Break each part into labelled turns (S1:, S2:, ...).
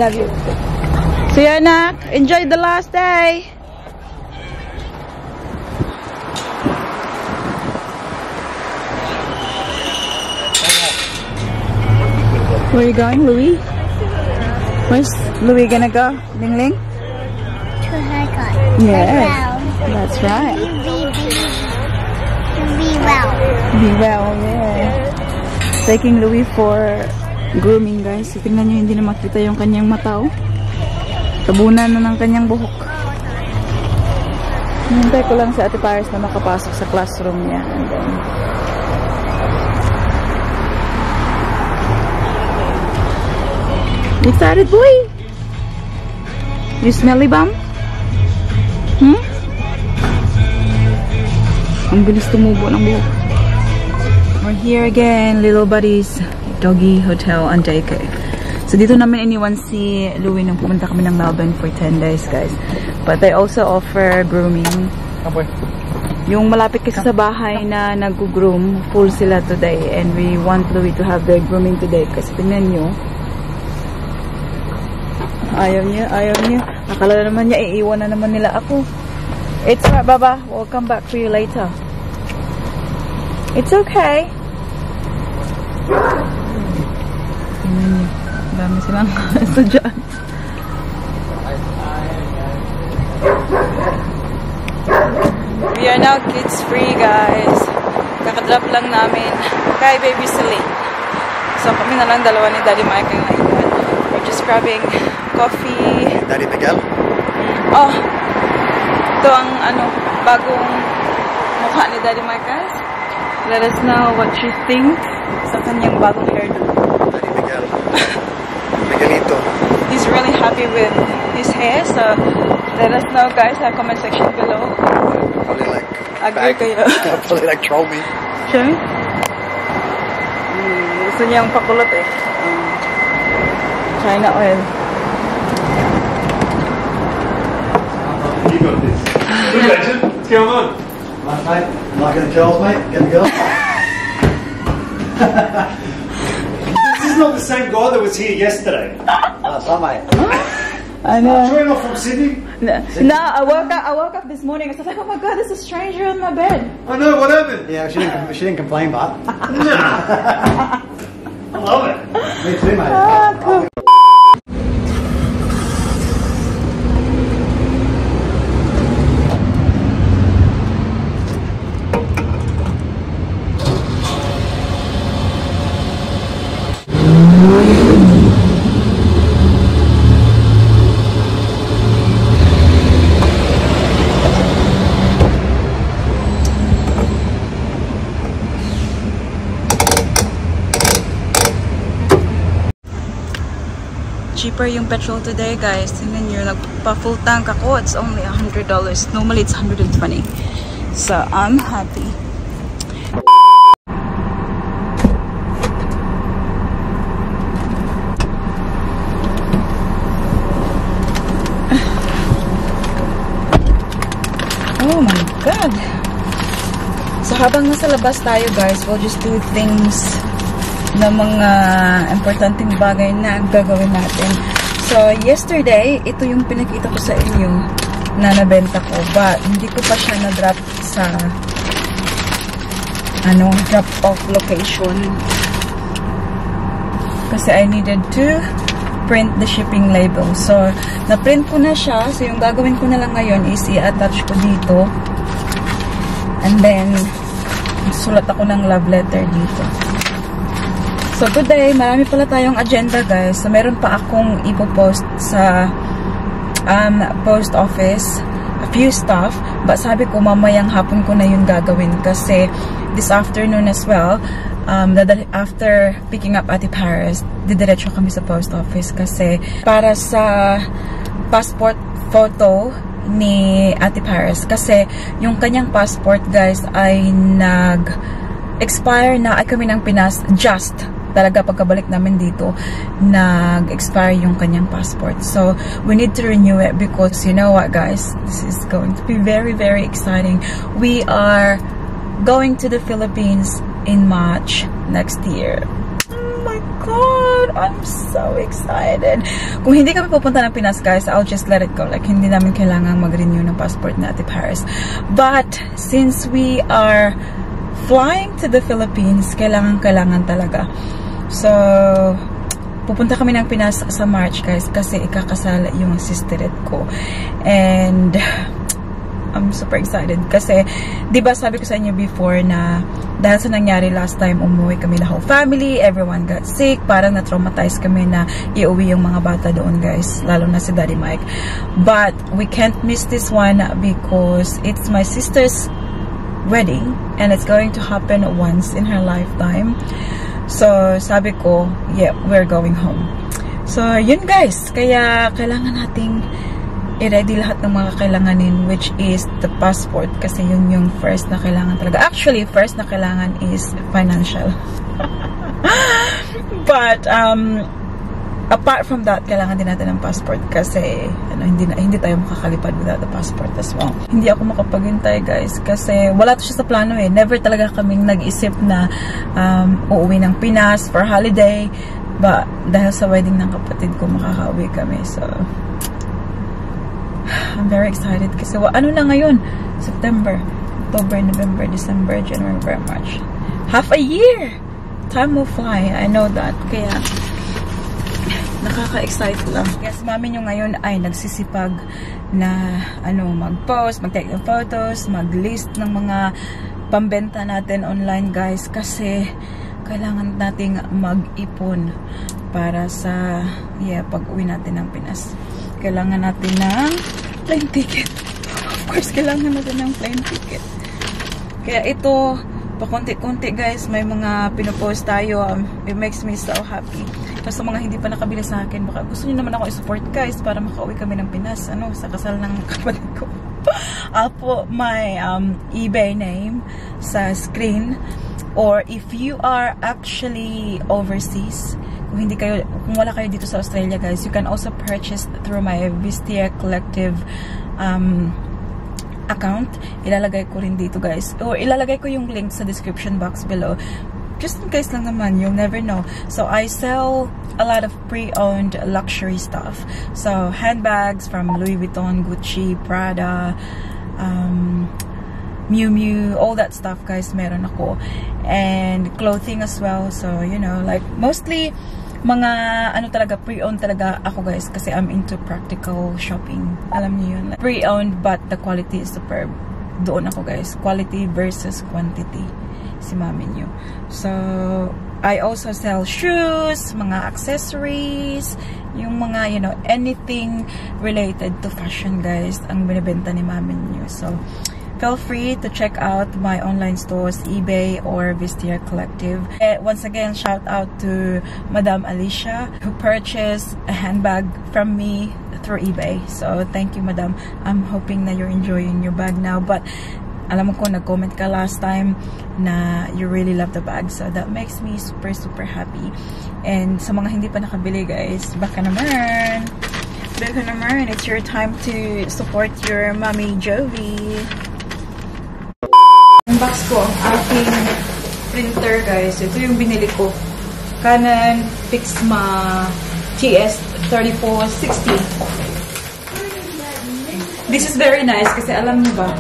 S1: love you. See you, anak. Enjoy the last day. Where are you going, Louis? Where's Louis gonna go? Ling Ling?
S2: To a haircut.
S1: Yes, that's right.
S2: Be well.
S1: Be well, yeah. Taking Louis for grooming, guys. So, tingnan nyo, hindi na makita yung kanyang mata. Tabunan na ng kanyang buhok. Hintay ko lang sa Ate Paris na makapasok sa classroom niya. And then, excited, boy? You smelly bum? Ang bilis tumubo ng buhok. We're here again, little buddies. Doggy Hotel and Daycare. So dito namin iniwan si Louie nung pumunta kami ng Melbourne for 10 days, guys. But they also offer grooming. Yung malapit kasi sa bahay na nag-groom, full sila today. And we want Louie to have their grooming today. Kasi tingnan nyo. Ayaw niya. Akala naman niya, iiwan na naman nila ako. It's alright, Baba. We'll come back for you later. It's okay. Tingnan niyo. Dami silang estudyante. We are now kids free, guys. Kakadrop lang namin kay Baby Celine. So kami na lang dalawa ni Daddy Michael ngayon. We're just grabbing coffee.
S3: Daddy Miguel?
S1: Oh, ito ang bagong mukha ni Daddy Michael. Let us know what you think sa kanyang bagong hairdo.
S3: Daddy Miguel. Miguelito.
S1: He's really happy with his hair, so let us know, guys, sa comment section below.
S3: Probably like
S1: agree kayo.
S3: Probably like troll me.
S1: Sure? Gusto niyang pakulot eh. China oil.
S4: You got this. Good legend. What's going on?
S3: Right, mate. Like the girls, mate. Get the girls.
S4: This is not the same guy that was here yesterday.
S3: That's right, mate.
S1: I know.
S4: Sure you're not from Sydney?
S1: No, I woke up this morning. I was like, oh my god, there's a stranger in my bed.
S4: I know, what happened?
S3: Yeah, she didn't complain, but.
S4: I love it.
S3: Me too, mate.
S1: Ah, cool. Cheaper yung petrol today, guys. Tingnan nyo, nagpa-full tank ako. It's only $100. Normally, it's $120. So, I'm happy. Oh my God! So, habang nasa labas tayo, guys, we'll just do things na mga importanteng bagay na gagawin natin. So, yesterday, ito yung pinakita ko sa inyo na nabenta ko. But, hindi ko pa siya na-drop sa drop-off location. Kasi I needed to print the shipping label. So, na-print ko na siya. So, yung gagawin ko na lang ngayon is i-attach ko dito. And then, sulat ako ng love letter dito. So, good day. Marami pala tayong agenda, guys. So, meron pa akong ipopost sa post office. A few stuff. But sabi ko, mamayang hapon ko na yun gagawin. Kasi, this afternoon as well, after picking up Ate Paris, didiretso kami sa post office. Kasi, para sa passport photo ni Ate Paris. Kasi, yung kanyang passport, guys, ay nag-expire na. Ay kami ng Pinas, just talaga pagkabalik namin dito, nag-expire yung kanyang passport. So, we need to renew it because, you know what, guys? This is going to be very, very exciting. We are going to the Philippines in March next year. Oh my God! I'm so excited. Kung hindi kami pupunta ng Pinas, guys, I'll just let it go. Like, hindi namin kailangan mag-renew ng passport na Ate Paris. But, since we are flying to the Philippines, kailangan talaga. So, pupunta kami ng Pinas sa March, guys, kasi ikakasal yung sisterit ko. And I'm super excited kasi, di ba sabi ko sa inyo before na dahil sa nangyari last time, umuwi kami the whole family, everyone got sick, parang na-traumatize kami na iuwi yung mga bata doon, guys, lalo na si Daddy Mike. But we can't miss this one because it's my sister's wedding and it's going to happen once in her lifetime. So, sabi ko, yeah, we're going home. So, yun, guys, kaya kailangan nating i-ready lahat ng mga kailanganin, which is the passport, kasi yun yung first na kailangan talaga. Actually, first na kailangan is financial. But apart from that, kailangan din natin ng passport kasi hindi tayo makakalipad without the passport as well. Hindi ako makapaghintay, guys, kasi wala to siya sa plano eh. Never talaga kaming nag-isip na uuwi ng Pinas for holiday, but dahil sa wedding ng kapatid ko, makakauwi kami. So I'm very excited kasi ano na ngayon? September, October, November, December, January, February, March. Half a year! Time will fly. I know that. Kaya nakaka-excite lang. Yes, mami nyo ngayon ay nagsisipag na mag-post, mag-take ng photos, mag-list ng mga pambenta natin online, guys, kasi kailangan nating mag-ipon para sa pag-uwi natin ng Pinas. Kailangan natin ng plane ticket. Of course, kailangan natin ng plane ticket. Kaya ito, pakunti-kunti, guys, may mga pinopost tayo. It makes me so happy. Kasi sa mga hindi pa nakabili sa akin, baka gusto niyo naman ako i-support, guys, para makauwi kami ng Pinas, sa kasal ng kapatid ko. I'll put my eBay name sa screen. Or if you are actually overseas, kung wala kayo dito sa Australia, guys, you can also purchase through my Vistia Collective account. Ilalagay ko rin dito, guys, or ilalagay ko yung link sa description box below, just in case lang naman, you'll never know. So I sell a lot of pre-owned luxury stuff, so handbags from Louis Vuitton, Gucci, Prada, Miu Miu, all that stuff, guys, meron ako. And clothing as well. So, like, mostly mga talaga, pre-owned talaga ako, guys, kasi I'm into practical shopping. Alam niyo yun, like, pre-owned but the quality is superb. Doon ako, guys, quality versus quantity, si mami niyo. So I also sell shoes, mga accessories, yung mga, anything related to fashion, guys, ang binibenta ni mami niyo. So feel free to check out my online stores, eBay or Vistia Collective. Once again, shout out to Madam Alicia, who purchased a handbag from me through eBay. So thank you, Madam. I'm hoping that you're enjoying your bag now. But alam mo ko, nag-comment ka last time na you really love the bag. So that makes me super, super happy. And sa mga hindi pa nakabili, guys, baka naman, it's your time to support your Mommy Jovi. Box ko ang aking printer, guys. Ito yung binili ko. Canon Pixma TS3460. This is very nice kasi alam niyo ba,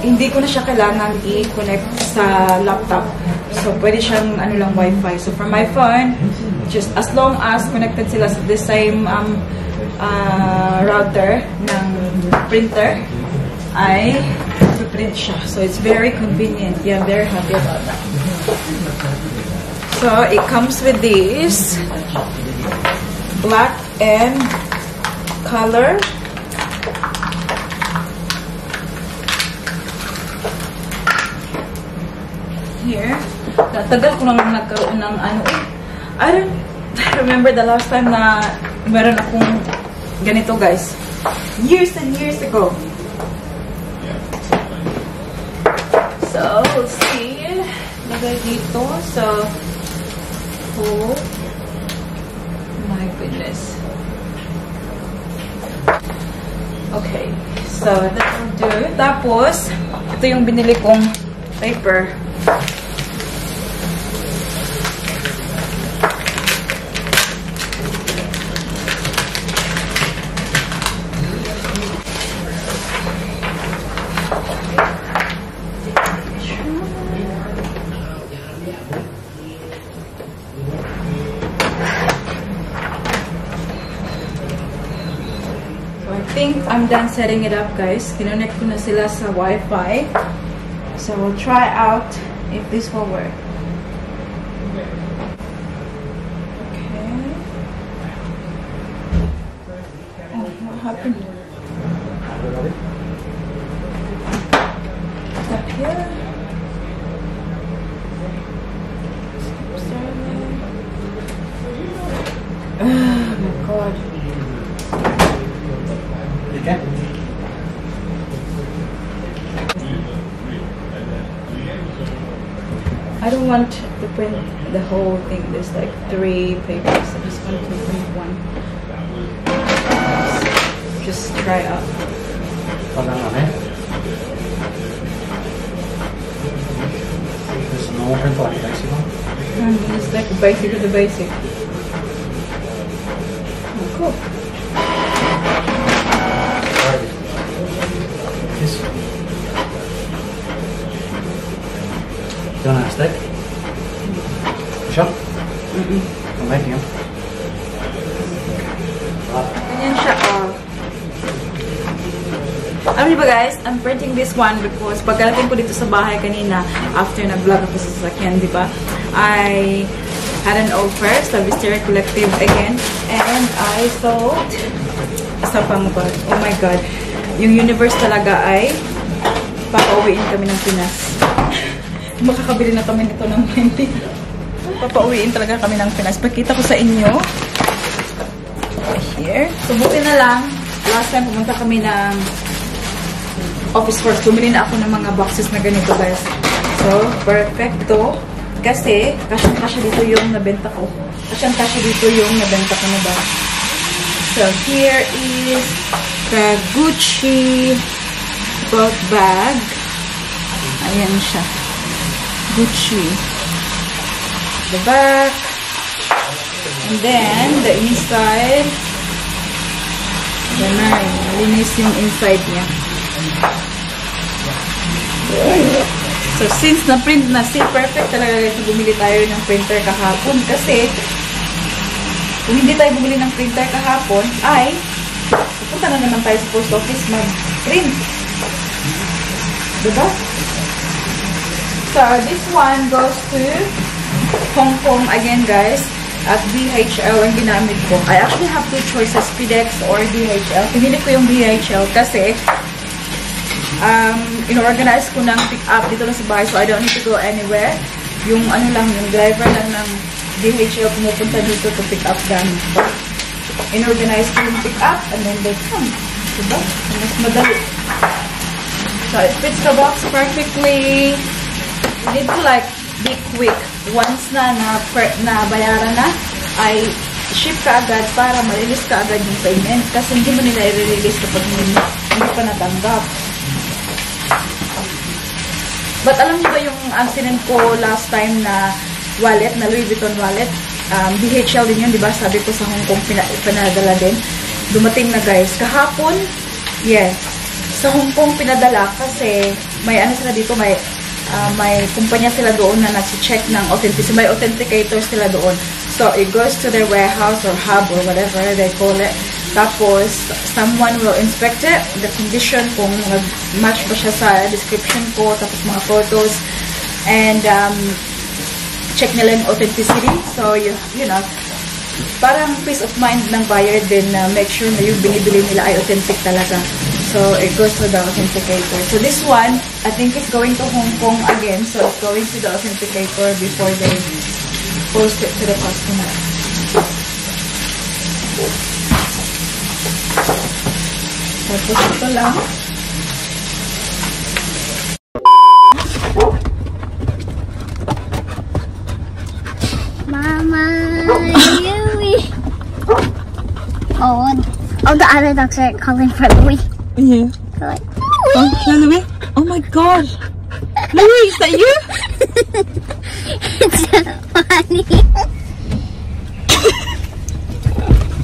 S1: hindi ko na siya kailangan i-connect sa laptop. So, pwede siyang lang Wi-Fi. So, from my phone, just as long as connected sila sa the same router ng printer, ay print siya. So, it's very convenient. Yeah, I'm very happy about that. So, it comes with this black and color. Here. Tagal ko nang nagkaroon ng I don't remember the last time na meron akong ganito, guys. Years and years ago. So, we'll see. Lagay dito. So, oh my goodness. Okay. So, that will do. Tapos, ito yung binili kong paper. think I'm done setting it up, guys. Kinonect ko na sila sa Wi-Fi. So we'll try out if this will work. Okay. Oh, what happened? Up here. Oh my god.
S3: Okay.
S1: I don't want to print the whole thing. There's like 3 papers. I just want to print one. Just try out.
S3: Hold on, eh? There's no print like basic one.
S1: It's like the basic of the basic. Oh, cool.
S3: This. Do you want a stick? Sure? I'm making them.
S1: Ganyan siya, Alam niyo ba guys, I'm printing this one because pagkarating ko dito sa bahay kanina, after nag-vlog ako sa sasakyan, di ba? I had an offer sa Vistera Collective again, and I thought, asa pa mo ba? Oh my god, yung universe talaga ay papauwiin kami ng Pinas. Makakabili na kami nito ng 20. Papauwiin talaga kami ng Pinas. Pakita ko sa inyo. Here. So, buti na lang. Last time pumunta kami ng Office Force. Bumili na ako ng mga boxes na ganito, guys. So, perfecto. Kasi, kasyang-kasya dito yung nabenta ko. Kasyang-kasya dito yung nabenta ko na ba. So, here is the Gucci tote bag. Ayan siya. Gucci. The back. And then, the inside. Ganay. Malinis yung inside niya. So, since na-print na, see, perfect talaga guys, bumili tayo ng printer kahapon. Kasi, kung hindi tayo bumili ng printer kahapon, ay, pupunta na naman tayo sa post office mag-print. Diba? So, this one goes to Hong Kong again, guys. At DHL ang ginamit ko. I actually have 2 choices, FedEx or DHL. Pinili ko yung DHL kasi in-organize ko ng pick-up dito lang sa bahay, so I don't need to go anywhere. Yung ano lang, yung driver lang ng DHL pumupunta dito to pick up gamit ko. In-organize ko yung pick-up and then they come. Diba? Mas madali. So, it fits the box perfectly. You need to like be quick. Once na bayaran na, ay ship ka agad para malinis ka agad yung payment. Kasi hindi mo nila i-release kapag hindi pa natanggap. But alam niyo ba yung sinend ko last time na wallet, na Louis Vuitton wallet? DHL din yun, di ba? Sabi ko sa Hong Kong, pinadala din. Dumating na guys. Kahapon, yes. Sa Hong Kong pinadala kasi may ano sila dito, may kumpanya sila doon na nag-check ng authenticity. May authenticator sila doon. So, it goes to their warehouse or hub or whatever they call it. Tapos, someone will inspect it, the condition, kung match ba siya sa description ko, tapos mga photos, and check nila yung authenticity. So, you know, parang peace of mind ng buyer din na make sure na yung binibili nila ay authentic talaga. So, it goes to the authenticator. So, this one, I think it's going to Hong Kong again. So, it's going to the authenticator before they post it to the customer. Tapos ito lang.
S2: Mama, Louie. Oh, the other dogs are calling for Louie.
S1: Yeah.
S2: They're like,
S1: Oh, Louie? Oh my god. Louie, is that you?
S2: it's so funny.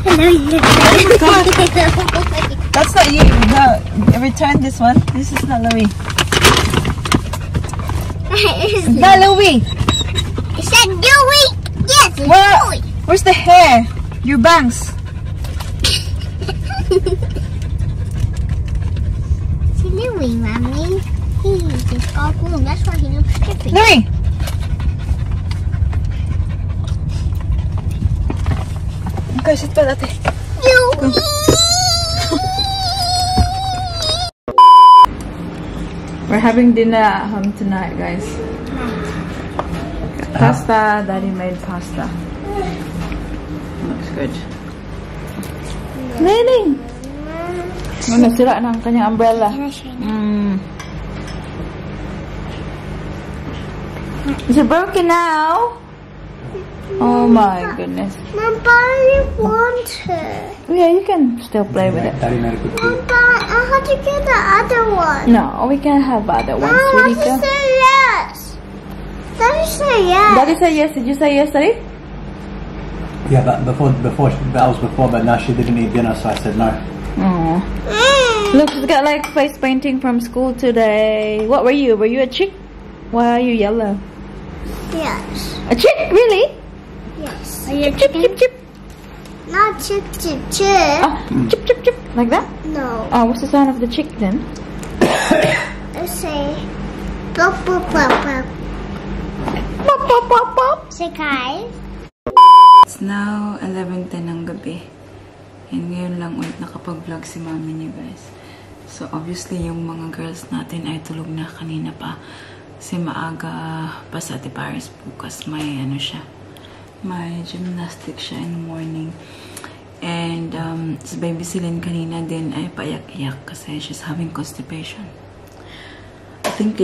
S2: Hello,
S1: Oh my god. That's not you. No, return this one. This is not Louie.
S2: Is
S1: Not Louie.
S2: that Louie? Yes, it's
S1: Where?
S2: Louie.
S1: Where's the hair? Your bangs.
S2: Louie, Mommy. He's just got home. That's why he looks different.
S1: Louie! Okay, sit pa dati.
S2: Louie!
S1: We're having dinner at home tonight, guys. Pasta. Daddy made pasta. Looks good. Nene! Nasira na ang kanyang umbrella. Is it broken now? Oh my goodness.
S2: Mom, but I want it.
S1: Yeah, you can still play with it.
S3: Daddy made a good
S2: Mom,
S3: food.
S2: but I have to get the other one.
S1: No, we can have other ones,
S2: Daddy
S1: sweetie.
S2: say yes. Daddy say yes.
S1: Daddy said yes. Did you say yes, Daddy?
S3: Yeah, but that was before, but now she didn't eat dinner, so I said no.
S1: Oh. Look, she's got like face painting from school today. What were you? Were you a chick? Why are you yellow?
S2: Yes.
S1: A chick? Really?
S2: Yes.
S1: Are you a chip, chip, chip?
S2: Not chip, chip, chip.
S1: Ah, chip, chip, chip. Like that?
S2: No.
S1: Oh, what's the sound of the chick then?
S2: I say pop, pop, pop, pop.
S1: Pop, pop, pop, pop.
S2: Say guys.
S1: It's now 11:10 ng gabi. And ngayon lang ulit nakapag-vlog si mami niyo, guys. So, obviously, yung mga girls natin ay tulog na kanina pa. Kasi maaga pa sa Ate Paris bukas. May ano siya. May gymnastics siya in the morning. And si baby Celine kanina din ay paiyak-iyak kasi she's having constipation. I think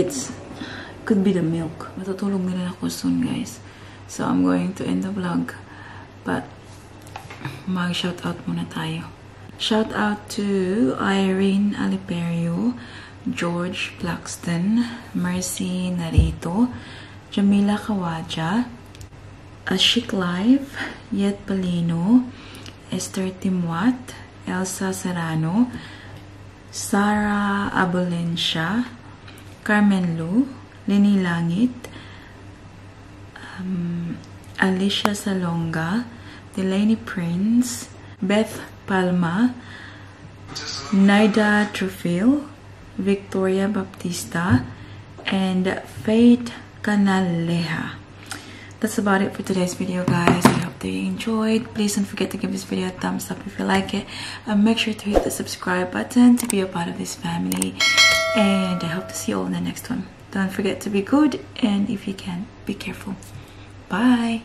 S1: could be the milk. Matutulog na rin ako soon, guys. So, I'm going to end the vlog. But, mag-shoutout muna tayo. Shoutout to Irene Aliperio, George Plaxton, Mercy Narito, Jamila Kawaja, Ashik Live, Yet Palino, Esther Timwat, Elsa Serrano, Sarah Abolencia, Carmen Lu, Lini Langit, Alicia Salonga, Delaney Prince, Beth Palma, Naida Trufil, Victoria Baptista, and Faith Canaleja. That's about it for today's video, guys. I hope that you enjoyed. Please don't forget to give this video a thumbs up if you like it. And make sure to hit the subscribe button to be a part of this family. And I hope to see you all in the next one. Don't forget to be good. And if you can, be careful. Bye.